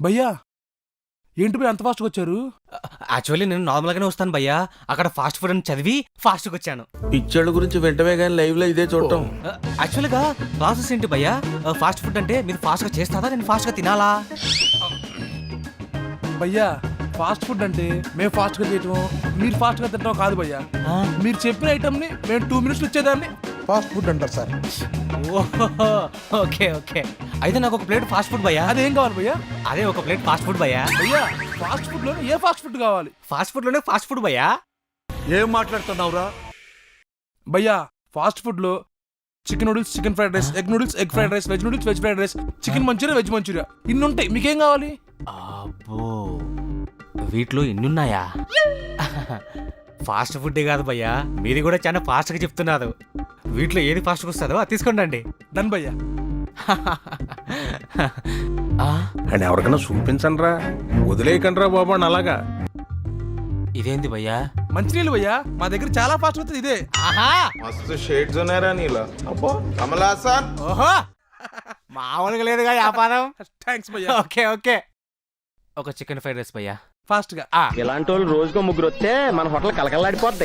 భయ్యా ఏంటి భయ్యా అంత ఫాస్ట్గా వచ్చారు? యాక్చువల్లీ నేను నార్మల్గానే వస్తాను భయ్యా, అక్కడ ఫాస్ట్ ఫుడ్ అని చదివి ఫాస్ట్గా వచ్చాను. పిక్చర్ల గురించి వెంటనే కానీ లైవ్ లో ఇదే చూడటం. యాక్చువల్గా ప్రాసెస్ ఏంటి భయ్యా? ఫాస్ట్ ఫుడ్ అంటే మీరు ఫాస్ట్గా చేస్తారా, నేను ఫాస్ట్గా తినాలా? భయ్యా ఫాస్ట్ ఫుడ్ అంటే మేము ఫాస్ట్గా చేయటం, మీరు ఫాస్ట్గా తింటాం కాదు భయ్యా. మీరు చెప్పిన ఐటమ్ని మేము 2 minutes వచ్చేదాన్ని ఫాస్ట్ ఫుడ్ అంటారు సార్. ఓకే ఓకే, అయితే నాకు ఒక ప్లేట్ ఫాస్ట్ ఫుడ్ భయ్యా. అదేం కావాలి భయ్యా? అదే ఒక ప్లేట్ ఫాస్ట్ ఫుడ్ భయ్యా. భయ్యా ఫాస్ట్ ఫుడ్ లోనే ఏ ఫాస్ట్ ఫుడ్ కావాలి? ఫాస్ట్ ఫుడ్ లోనే ఫాస్ట్ ఫుడ్ భయ్యా. ఏం మాట్లాడుతున్నావురా భయ్యా? ఫాస్ట్ ఫుడ్ లో chicken noodles, chicken fried rice, egg noodles, egg fried rice, veg noodles, veg fried rice, chicken manchuria, veg manchuria, ఇన్ని ఉంటాయి. మీకేం కావాలి? అబ్బో, వీటిలో ఇన్నున్నాయా? ఫాస్ట్ ఫుడ్ కాదు భయ్యా, మీది కూడా చాలా ఫాస్ట్గా చెప్తున్నారు. వీటిలో ఏది ఫాస్ట్గా వస్తుందో అది తీసుకోండి. డన్ భయ్యా. అండ్ ఎవరికైనా చూపించండి రా, వదిలేయకండి రా బాబు అని అలాగా. ఇదేంది భయ్యా? మంచినీళ్ళు భయ్యా, మా దగ్గర చాలా ఫాస్ట్ వస్తుంది ఇదే. ఆహా, మస్తు షేడ్స్ ఉన్నారా నీలా. అబ్బో కమల్ హాసన్. ఓహో, మామూలుగా లేదుగా వ్యాపారం. థ్యాంక్స్ భయ్యా. ఓకే ఓకే, ఒక చికెన్ ఫ్రైడ్ రైస్ భయ్యా ఫాస్ట్ గా. ఇలాంటి వాళ్ళు రోజుకో 3 వస్తే మన హోటల్ కలకల్లాడిపోద్ది.